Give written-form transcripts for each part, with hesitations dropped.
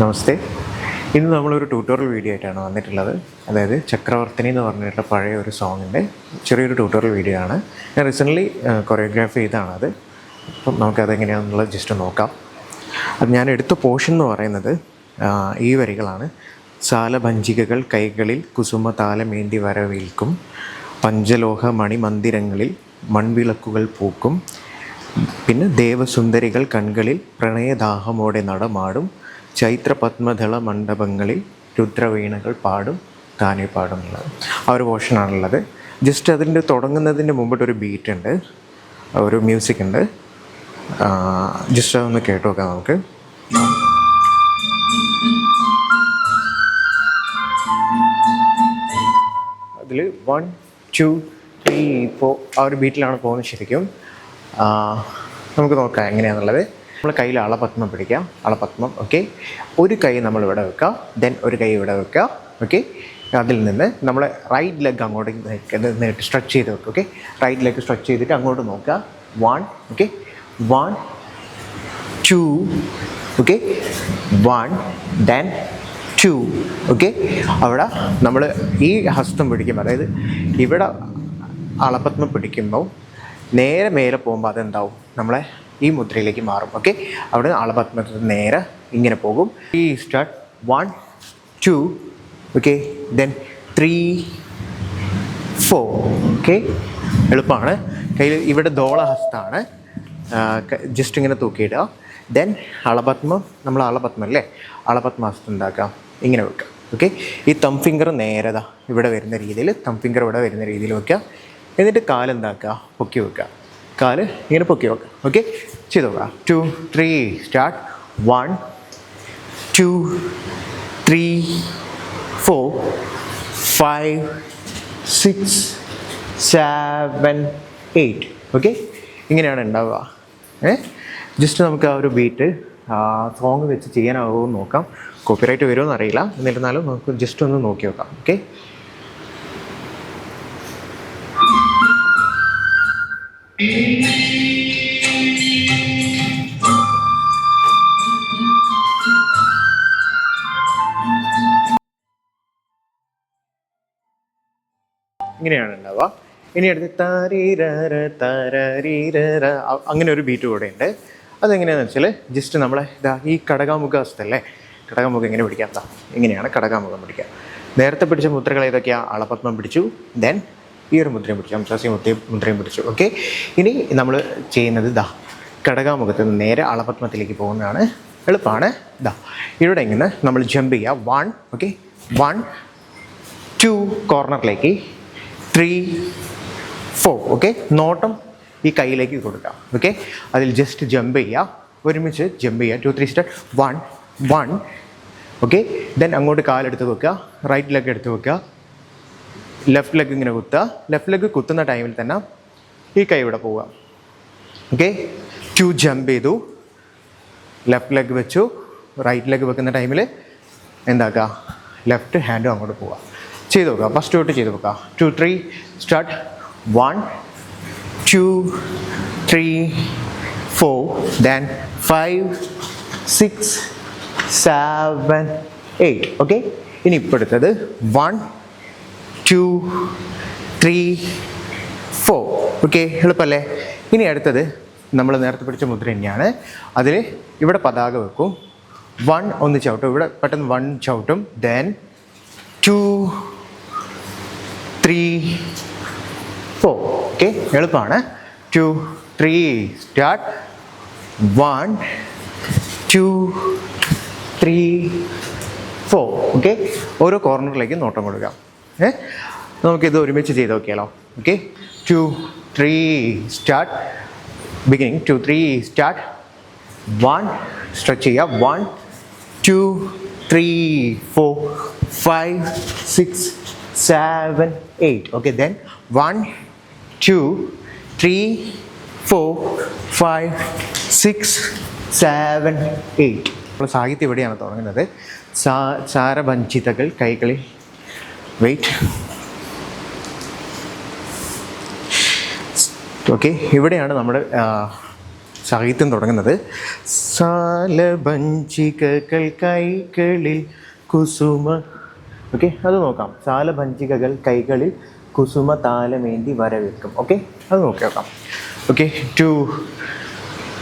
നമസ്തേ. ഇന്ന് നമ്മളൊരു tutorial video ആയിട്ടാണ് വന്നിട്ടുള്ളത്. അതായത് ചക്രവർത്തിനി എന്ന് പറഞ്ഞിട്ടുള്ള പഴയ ഒരു സോങ്ങിൻ്റെ ചെറിയൊരു ട്യൂട്ടോറിയൽ വീഡിയോ ആണ്. ഞാൻ റീസെൻ്റ്ലി കൊറിയോഗ്രാഫ് ചെയ്തതാണത്. അപ്പം നമുക്കതെങ്ങനെയാണെന്നുള്ളത് ജസ്റ്റ് നോക്കാം. അത് ഞാൻ എടുത്ത പോർഷൻ എന്ന് പറയുന്നത് ഈ വരികളാണ്. സാലഭഞ്ചികകൾ കൈകളിൽ കുസുമ താലമേന്തി വരവേൽക്കും, പഞ്ചലോഹ മണിമന്ദിരങ്ങളിൽ മൺവിളക്കുകൾ പൂക്കും, പിന്നെ ദേവസുന്ദരികൾ കൺകളിൽ പ്രണയദാഹമോടെ നടമാടും, ചൈത്രപത്മദള മണ്ഡപങ്ങളിൽ രുദ്രവീണകൾ പാടും, താനേ പാടും എന്നുള്ളത് ആ ഒരു പോർഷനാണുള്ളത്. ജസ്റ്റ് അതിൻ്റെ തുടങ്ങുന്നതിൻ്റെ മുമ്പിട്ടൊരു ബീറ്റ് ഉണ്ട്, ഒരു മ്യൂസിക് ഉണ്ട്. ജസ്റ്റ് അതൊന്ന് കേട്ട് നോക്കാം നമുക്ക്. അതിൽ 1 2 3 4 ആ ഒരു ബീറ്റിലാണ് പോകുന്നത് ശരിക്കും. നമുക്ക് നോക്കാം എങ്ങനെയാണെന്നുള്ളത്. നമ്മൾ കയ്യിൽ അളപത്മം പിടിക്കാം. അളപത്മം, ഓക്കെ. ഒരു കൈ നമ്മളിവിടെ വെക്കുക, ദെൻ ഒരു കൈ ഇവിടെ വെക്കുക, ഓക്കെ. അതിൽ നിന്ന് നമ്മൾ റൈറ്റ് ലെഗ് അങ്ങോട്ട് നീട്ടി സ്ട്രെച്ച് ചെയ്ത് വെക്കുക, ഓക്കെ. റൈറ്റ് ലെഗ് സ്ട്രെച്ച് ചെയ്തിട്ട് അങ്ങോട്ട് നോക്കുക. 1, ഓക്കെ. 1 2, ഓക്കെ. 1 then 2, okay. അവിടെ നമ്മൾ ഈ ഹസ്തം പിടിക്കുമ്പോൾ, അതായത് ഇവിടെ അളപത്മം പിടിക്കുമ്പോൾ നേരെ മേലെ പോകുമ്പോൾ അതെന്താവും, നമ്മളെ ഈ മുദ്രയിലേക്ക് മാറും, ഓക്കെ. അവിടെ അളപത്മത്തിൽ നേരെ ഇങ്ങനെ പോകും. ഈ സ്റ്റാർട്ട് 1 2, ഓക്കെ. Then 3 4, okay. എളുപ്പമാണ്. കയ്യിൽ ഇവിടെ ധോളഹസ്തമാണ്, ജസ്റ്റ് ഇങ്ങനെ തൂക്കിയിടുക. ദെൻ അളപത്മം, നമ്മൾ അളപത്മം അല്ലേ, അളപത്മഹസ്തം ഉണ്ടാക്കാം, ഇങ്ങനെ വെക്കുക, ഓക്കെ. ഈ തം ഫിംഗർ നേരത ഇവിടെ വരുന്ന രീതിയിൽ, തം ഫിംഗർ ഇവിടെ വരുന്ന രീതിയിൽ വെക്കുക. എന്നിട്ട് കാലെന്താക്കുക, പൊക്കി വെക്കുക. കാല് ഇങ്ങനെ പൊക്കി വെക്കുക, ഓക്കെ. ചെയ്ത് നോക്കുക. 2 3 സ്റ്റാർട്ട്. 1 2 3 4 5 6 7 8, ഓക്കെ. ഇങ്ങനെയാണ് ഉണ്ടാവുക. ജസ്റ്റ് നമുക്ക് ആ ഒരു ബീറ്റ് സോങ് വെച്ച് ചെയ്യാനാവുമോ എന്ന് നോക്കാം. കോപ്പിറൈറ്റ് വരുമോ എന്നറിയില്ല, എന്നിരുന്നാലും നമുക്ക് ജസ്റ്റ് ഒന്ന് നോക്കി നോക്കാം, ഓക്കെ. ഇങ്ങനെയാണ് ഉണ്ടാവുക. ഇനി അടുത്ത് തരീരര തരീരര അങ്ങനെ ഒരു ബീറ്റ് കൂടെ ഉണ്ട്. അതെങ്ങനെയാണെന്ന് വെച്ചാൽ ജസ്റ്റ് നമ്മളെ ഇതാ ഈ കടകാമുഖ ഹസ്തല്ലേ, കടകാമുഖം എങ്ങനെ പിടിക്കാം, എന്താ ഇങ്ങനെയാണ് കടകാമുഖം പിടിക്കുക. നേരത്തെ പിടിച്ച മുദ്രകൾ ഏതൊക്കെയാണ്? അളപത്മം പിടിച്ചു, ദെൻ ഈ ഒരു മുദ്രയും പിടിച്ചു, അംസാസി മുദ്രയും പിടിച്ചു, ഓക്കെ. ഇനി നമ്മൾ ചെയ്യുന്നത് ഇതാ കടകാമുഖത്ത് നിന്ന് നേരെ അളപത്മത്തിലേക്ക് പോകുന്നതാണ്. എളുപ്പമാണ്. ഇതാ ഇവിടെ ഇങ്ങനെ നമ്മൾ ജമ്പ് ചെയ്യുക. 1, ഓക്കെ. 1 2 കോർണറിലേക്ക്, 3 4, ഓക്കെ. നോട്ടം ഈ കൈയിലേക്ക് കൊടുക്കാം, ഓക്കെ. അതിൽ ജസ്റ്റ് ജമ്പ് ചെയ്യുക, ഒരുമിച്ച് ജമ്പ് ചെയ്യുക. 2 3 സ്റ്റാർട്ട്. 1 1, ഓക്കെ. ദെൻ അങ്ങോട്ട് കാലെടുത്ത് വെക്കുക, റൈറ്റ് ലെഗ് എടുത്ത് വെക്കുക, ലെഫ്റ്റ് ലെഗ് ഇങ്ങനെ കുത്തുക. ലെഫ്റ്റ് ലെഗ് കുത്തുന്ന ടൈമിൽ തന്നെ ഈ കൈ ഇവിടെ പോവുക, ഓക്കെ. 2 ജമ്പ് ചെയ്തു, ലെഫ്റ്റ് ലെഗ് വെച്ചു. റൈറ്റ് ലെഗ് വെക്കുന്ന ടൈമിൽ എന്താക്കുക, ലെഫ്റ്റ് ഹാൻഡും അങ്ങോട്ട് പോവുക. ചെയ്ത് നോക്കുക. ഫസ്റ്റ് തൊട്ട് ചെയ്ത് നോക്കുക. 2 3 സ്റ്റാർട്ട്. 1 2 3 4 then 5 6 7 8, okay. ഇനി ഇപ്പോൾ എടുത്തത് 1 2 3 4, ഓക്കെ. എളുപ്പമല്ലേ? ഇനി അടുത്തത് നമ്മൾ നേരത്തെ പിടിച്ച മുദ്ര തന്നെയാണ്. അതിൽ ഇവിടെ പതാക വെക്കും. 1 ഒന്ന് ചവിട്ടും, ഇവിടെ പെട്ടെന്ന് 1 ചവിട്ടും. Then 2 3 4, okay. എളുപ്പമാണ്. 2 3 സ്റ്റാർട്ട്. 1 2 3 4, ഓക്കെ. ഓരോ കോർണറിലേക്ക് നോട്ടം കൊടുക്കാം. നമുക്കിത് ഒരുമിച്ച് ചെയ്ത് നോക്കിയാലോ, okay. 2 3 start. Beginning 2 3 start. 1 stretch ചെയ്യുക. 1 2 3 4 5 6 7 8, ഓക്കെ. ദെൻ 1 2 3 4 5 6 7 8. നമ്മൾ സാഹിത്യം ഇവിടെയാണ് തുടങ്ങുന്നത്. സാരഭഞ്ചിതകൾ കൈകളിൽ, വെയിറ്റ്, ഓക്കെ. ഇവിടെയാണ് നമ്മുടെ സാഹിത്യം തുടങ്ങുന്നത് സാലഭഞ്ചികകൾ കൈകളിൽ കുസുമ. ഓക്കെ, അത് നോക്കാം. സാലഭഞ്ചികകൾ കൈകളിൽ കുസുമ താലമേന്തി വരവേൽക്കും. ഓക്കെ, അത് നോക്കി നോക്കാം. Okay, 2,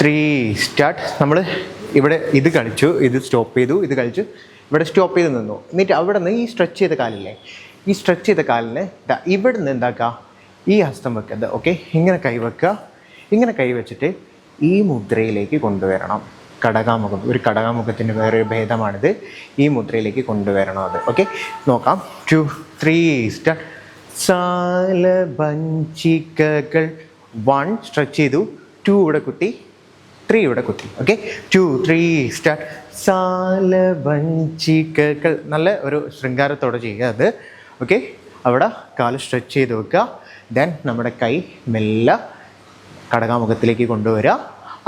3 start. നമ്മൾ ഇവിടെ ഇത് കളിച്ചു, ഇത് സ്റ്റോപ്പ് ചെയ്തു, ഇത് കളിച്ചു, ഇവിടെ സ്റ്റോപ്പ് ചെയ്ത് നിന്നു. എന്നിട്ട് അവിടെ നിന്ന് ഈ സ്ട്രെച്ച് ചെയ്ത കാലില്ലേ, ഈ സ്ട്രെച്ച് ചെയ്ത കാലിന് ഇവിടെ നിന്ന് എന്താക്കുക, ഈ ഹസ്തം വെക്കുക. ഓക്കെ, ഇങ്ങനെ കൈവെക്കുക. ഇങ്ങനെ കൈവച്ചിട്ട് ഈ മുദ്രയിലേക്ക് കൊണ്ടുവരണം. കടകാമുഖം, ഒരു കടകാമുഖത്തിൻ്റെ വേറൊരു ഭേദമാണിത്. ഈ മുദ്രയിലേക്ക് കൊണ്ടുവരണം അത്. ഓക്കെ, നോക്കാം. 2, 3 സ്റ്റാർട്ട്. സാലഭഞ്ചികകൾ 1 സ്ട്രെച്ച് ചെയ്തു, 2 ഇവിടെ കുത്തി, 3 ഇവിടെ കുത്തി. Okay, 2, 3 start. സാലഭഞ്ചികകൾ നല്ല ഒരു ശൃംഗാരത്തോടെ ചെയ്യുക അത്. ഓക്കെ, അവിടെ കാല് സ്ട്രെച്ച് ചെയ്ത് വെക്കുക. ദെൻ നമ്മുടെ കൈ മെല്ലെ കടകാമുഖത്തിലേക്ക് കൊണ്ടുവരിക.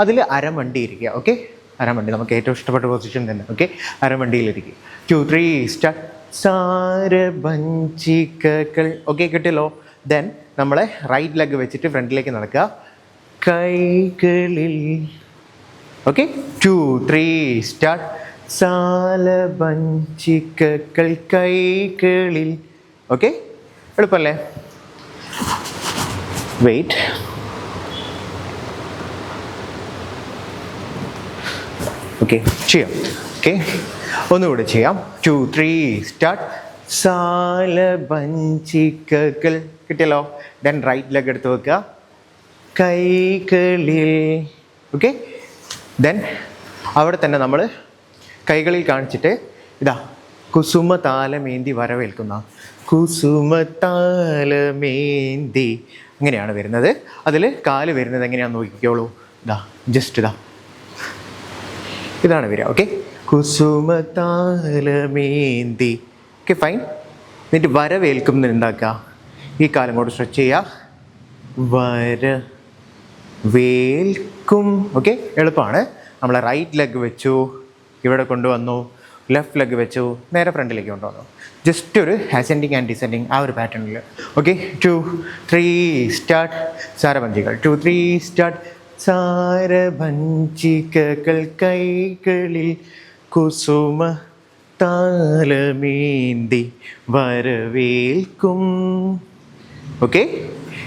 അതിൽ അരമണ്ടി ഇരിക്കുക. ഓക്കെ, അരമണ്ടി നമുക്ക് ഏറ്റവും ഇഷ്ടപ്പെട്ട പൊസിഷൻ തന്നെ. ഓക്കെ, അരമണ്ടിയിലിരിക്കുക. 2, 3 സ്റ്റാർട്ട്. സാരഭഞ്ചികകൾ. ഓക്കെ, കിട്ടിയല്ലോ. ദെൻ നമ്മളെ റൈറ്റ് ലെഗ് വെച്ചിട്ട് ഫ്രണ്ടിലേക്ക് നടക്കുക. കൈകളിൽ. Okay, 2, 3 start. സാലഭഞ്ചികകൾ കൈകളിൽ. ഓക്കെ, എളുപ്പമല്ലേ? വെയിറ്റ്. ഓക്കെ, ചെയ്യാം. ഓക്കെ, ഒന്നുകൂടെ ചെയ്യാം. 2, 3 സ്റ്റാർട്ട്. സാലഭഞ്ചികകൾ. കിട്ടിയല്ലോ. ദെൻ റൈറ്റ് ലെഗ് എടുത്ത് വെക്കുക. കൈകളിൽ. ഓക്കെ, ദെൻ അവിടെ തന്നെ നമ്മൾ കൈകളിൽ കാണിച്ചിട്ട് ഇതാ കുസുമ താലമേന്തി വരവേൽക്കുന്ന. കുസുമ താലമേന്തി അങ്ങനെയാണ് വരുന്നത്. അതിൽ കാല് വരുന്നത് എങ്ങനെയാണെന്ന് നോക്കിക്കോളൂ. ഇതാ ജസ്റ്റ് ഇതാണ് വരിക. ഓക്കെ, കുസുമ താലമേന്തി. Okay, fine. എന്നിട്ട് വരവേൽക്കും എന്താക്കുക, ഈ കാലം കൊണ്ട് സ്ട്രെച്ച് ചെയ്യുക. വരവേൽക്കും. ഓക്കെ, എളുപ്പമാണ്. നമ്മൾ റൈറ്റ് ലെഗ് വെച്ചു, ഇവിടെ കൊണ്ടുവന്നു, ലെഫ്റ്റ് ലെഗ് വെച്ചു, നേരെ ഫ്രണ്ടിലേക്ക് കൊണ്ടുവന്നു. ജസ്റ്റ് ഒരു അസെൻഡിങ് ആൻഡ് ഡിസെൻഡിങ് ആ ഒരു പാറ്റേണിൽ. Okay, 2, 3 start. സാരഭഞ്ചികൾ. 2, 3 സ്റ്റാർട്ട്. സാരഭഞ്ചികകൾ കൈകളിൽ കുസുമ താലമേന്തി വരവേൽക്കും. ഓക്കെ,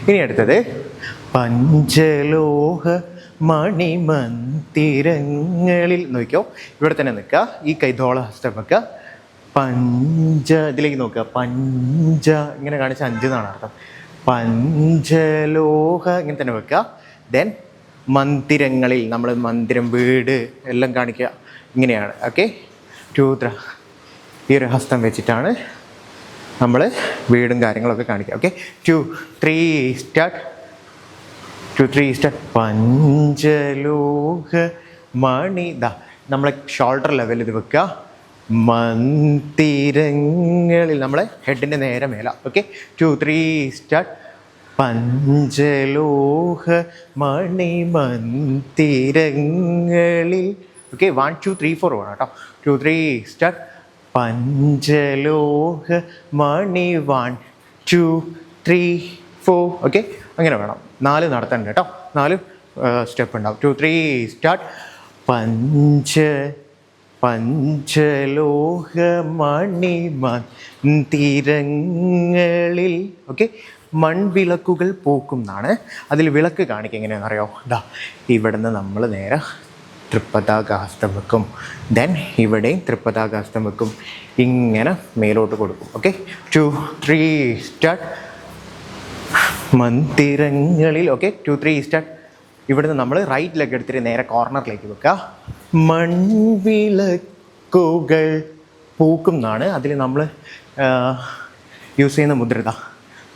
ഇനി അടുത്തത് പഞ്ചലോഹ മണിമന്ദിരങ്ങളിൽ. നോക്കിയോ, ഇവിടെ തന്നെ നിൽക്കുക. ഈ കൈതോള ഹസ്തം വെക്കുക. ഇതിലേക്ക് നോക്കുക. ഇങ്ങനെ കാണിച്ച 5 എന്നാണ് അർത്ഥം. പഞ്ചലോഹ ഇങ്ങനെ തന്നെ വെക്കുക. ദെൻ മന്ദിരങ്ങളിൽ, നമ്മൾ മന്ദിരം, വീട് എല്ലാം കാണിക്കുക. ഇങ്ങനെയാണ്. ഓക്കെ, 2, 3 ഈ ഒരു ഹസ്തം വെച്ചിട്ടാണ് നമ്മൾ വീടും കാര്യങ്ങളൊക്കെ കാണിക്കുക. Okay, 2, 3 start. 2, 3 സ്റ്റാർട്ട്. പഞ്ചലോഹ മണി. നമ്മളെ ഷോൾഡർ ലെവൽ ഇത് വെക്കുക. മന്ദിരങ്ങളിൽ, നമ്മളെ ഹെഡിൻ്റെ നേരെ മേല. Okay, 2, 3 start. പഞ്ചലോഹ മണിമന്ദിരങ്ങളിൽ. ഓക്കെ, 1, 2, 3, 4 വേണം കേട്ടോ. 2, 3 സ്റ്റാർട്ട്. പഞ്ചലോഹ മണി. 1, 2, 3, 4. ഓക്കെ, അങ്ങനെ വേണം. 4 നടത്തണ്ട കേട്ടോ. 4 സ്റ്റെപ്പ് ഉണ്ടാവും. 2, 3 സ്റ്റാർട്ട്. പഞ്ചലോഹ മണിമന്ദിരങ്ങളിൽ. ഓക്കെ, മൺവിളക്കുകൾ പൂക്കും എന്നാണ്. അതിൽ വിളക്ക് കാണിക്കുക എങ്ങനെയാണെന്ന് അറിയോ? ഇവിടുന്ന് നമ്മൾ നേരെ തൃപ്പതാകാസ്തം വെക്കും. ദെൻ ഇവിടെയും തൃപ്പതാകാസ്തം വെക്കും. ഇങ്ങനെ മേലോട്ട് കൊടുക്കും. Okay, 2, 3 start. മന്ദിരങ്ങളിൽ. Okay, 2, 3 start. ഇവിടുന്ന് നമ്മൾ റൈറ്റ് ലെഗ് എടുത്തിട്ട് നേരെ കോർണറിലേക്ക് വെക്കുക. മൺവിളക്കുകൾ പൂക്കും എന്നാണ്. അതിൽ നമ്മൾ യൂസ് ചെയ്യുന്ന മുദ്ര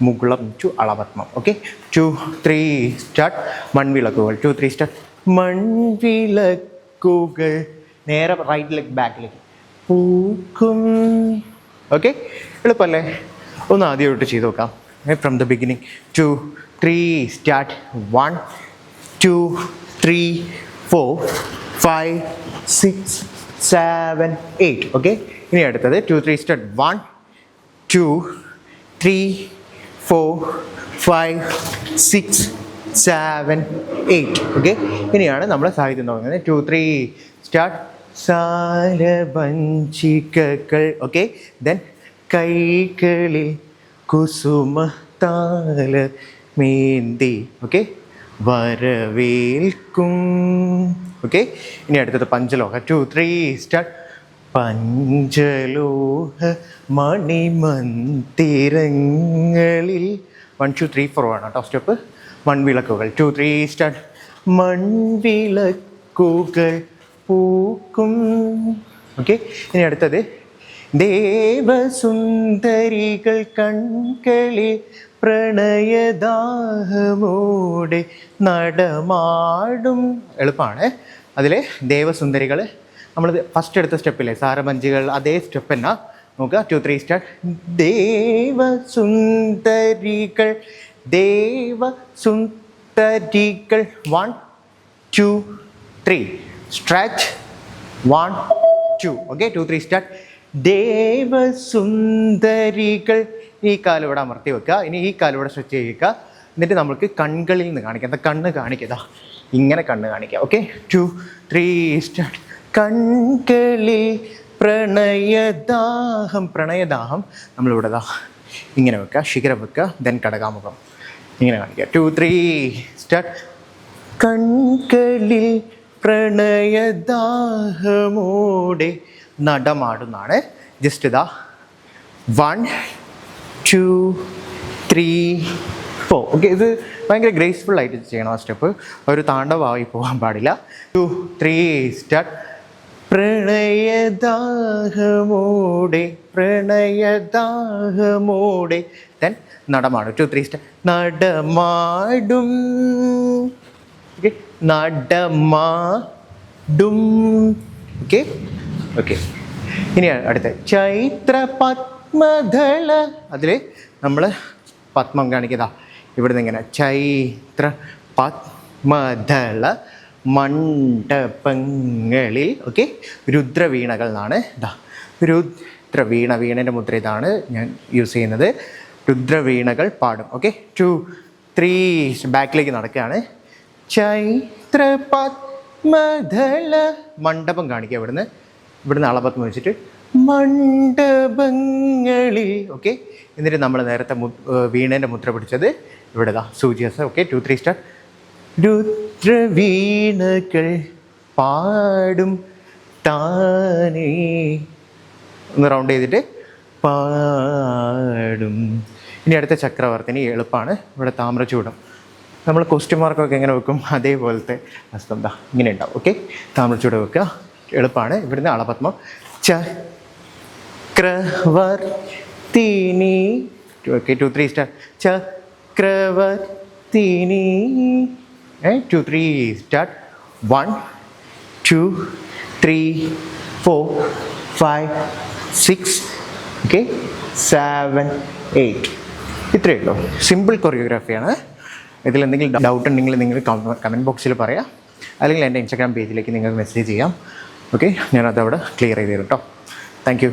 മുകുളം ടു അളപത്മം. Okay, 2, 3 start. മൺവിളക്കുകൾ. 2, 3 സ്റ്റാർട്ട്. മൺവിളക്കുകൾ. നേരെ റൈറ്റ് ലെഗ് ബാക്കിലേക്ക് പൂക്കും. ഓക്കെ, എളുപ്പമല്ലേ? ഒന്ന് ആദ്യമായിട്ട് ചെയ്ത് നോക്കാം. From the beginning. 2, 3 start. 1, 2, 3, 4, 5, 6, 7, 8. Okay, ഇനി അടുത്തത് 2, 3 സ്റ്റാർട്ട്. 1, 2, 3, 4, 5, 6, 7 8. ഓക്കെ, ഇനിയാണ് നമ്മൾ സാഹിത്യം തുടങ്ങുന്നത്. 2 3 സ്റ്റാർട്ട്. സാരവഞ്ചികകൾ. ഓക്കെ, ദെൻ കൈകളിൽ കുസുമത്താല മേന്തി. ഓക്കെ, വരവേൽക്കും. ഓക്കെ, ഇനി അടുത്തത് പഞ്ചലോഹ. 2 3 സ്റ്റാർട്ട്. പഞ്ചലോഹ മണിമന്ദിരങ്ങളിൽ. 1 2 3 4 ആണ് കേട്ടോ സ്റ്റെപ്പ്. മൺവിളക്കുകൾ. 2 3 സ്റ്റാർട്ട്. മൺവിളക്കുകൾ പൂക്കും. ഓക്കെ, ഇനി അടുത്തത് ദേവസുന്ദരികൾ കൺകളിൽ പ്രണയദാഹമോടെ നടമാടും. എളുപ്പമാണ്. അതിൽ ദേവസുന്ദരികൾ നമ്മൾ ഫസ്റ്റ് എടുത്ത സ്റ്റെപ്പില്ലേ സാരഭഞ്ചികൾ, അതേ സ്റ്റെപ്പ് എന്നാ നോക്കുക. 2 3 സ്റ്റാർട്ട്. ദേവസുന്ദരികൾ ദേവസുന്ദരികൾ. 1 2 3 സ്ട്രെച്ച്. 1 2. Okay, 2 3 start. ദേവസുന്ദരികൾ. ഈ കാലം ഇവിടെ അമർത്തി വെക്കുക. ഇനി ഈ കാലം ഇവിടെ സ്ട്രെച്ച് ചെയ്യുക. എന്നിട്ട് നമുക്ക് കണ്ണുകളിൽ നിന്ന് കാണിക്കാം. എന്താ കണ്ണ് കാണിക്കുക, ഇങ്ങനെ കണ്ണ് കാണിക്കുക. Okay, 2 3 start. കൺകളിൽ പ്രണയദാഹം. പ്രണയദാഹം നമ്മളിവിടെ ഇങ്ങനെ വെക്കുക, ശിഖരം വെക്കുക, ദെൻ കടകാമുഖം ഇങ്ങനെ കാണിക്കുക. 2 3 സ്റ്റാർട്ട്. കൺകളിൽ പ്രണയദാഹമോടെ നടമാടുന്നാണ്. ജസ്റ്റ് 1 2 3 4. ഓക്കെ, ഇത് ഭയങ്കര ഗ്രേസ്ഫുൾ ആയിട്ട് ചെയ്യണം. ആ സ്റ്റെപ്പ് ഒരു താണ്ഡവമായി പോകാൻ പാടില്ല. 2 3 സ്റ്റാർട്ട്. പ്രണയദാഹമോടെ പ്രണയദാഹമോടെ ദെൻ നടമാടും. 2 3 സ്റ്റാർട്ട്. നടമാടും. ഓക്കെ, നടമാടും. ഓക്കെ ഓക്കെ, ഇനി അടുത്ത ചൈത്ര പത്മദള. അതിൽ നമ്മൾ പത്മം കാണിക്കുക. ഇവിടുന്ന് ഇങ്ങനെ ചൈത്ര പത്മദള മണ്ഡപങ്ങളിൽ. ഓക്കെ, രുദ്രവീണകൾ എന്നാണ്. രുദ്രവീണ, വീണൻ്റെ മുദ്ര ഇതാണ് ഞാൻ യൂസ് ചെയ്യുന്നത്. രുദ്രവീണകൾ പാടും. ഓക്കെ, 2 3 ബാക്കിലേക്ക് നടക്കുകയാണ്. ചൈത്ര പത്മദള മണ്ഡപം കാണിക്കുക. ഇവിടുന്ന് അളപത്മം വെച്ചിട്ട് മണ്ഡപങ്ങളിൽ. ഓക്കെ, എന്നിട്ട് നമ്മൾ നേരത്തെ വീണേൻ്റെ മുദ്ര പിടിച്ചത് ഇവിടെ സൂചിയസ്. Okay, 2 3 start. രുദ്രവീണകൾ പാടും താനേ. ഒന്ന് റൗണ്ട് ചെയ്തിട്ട് പാടും. ഇനി അടുത്ത ചക്രവർത്തിനി എളുപ്പമാണ്. ഇവിടെ താമ്രചൂടം. നമ്മൾ ക്വസ്റ്റ്യൻ മാർക്കൊക്കെ എങ്ങനെ വെക്കും അതേപോലത്തെ ഹസ്തം ഇങ്ങനെ ഉണ്ടാവും. ഓക്കെ, താമ്രചൂടം വെക്കുക, എളുപ്പമാണ്. ഇവിടുന്ന് അളപത്മം. ചക്രവർത്തിനി. Okay, 2 3 start. ചക്രവർത്തിനി. 2 3 സ്റ്റാർട്ട്. 1 2 3 4 5 6. ഓക്കെ, 7 8. ഇത്രയേ ഉള്ളൂ. സിമ്പിൾ കൊറിയോഗ്രാഫിയാണ്. ഇതിൽ എന്തെങ്കിലും ഡൗട്ട് ഉണ്ടെങ്കിൽ നിങ്ങൾ കമൻറ്റ് ബോക്സിൽ പറയാം, അല്ലെങ്കിൽ എൻ്റെ ഇൻസ്റ്റാഗ്രാം പേജിലേക്ക് നിങ്ങൾക്ക് മെസ്സേജ് ചെയ്യാം. ഓക്കെ, ഞാനത് അവിടെ ക്ലിയർ ചെയ്ത് തരും കേട്ടോ. Thank you.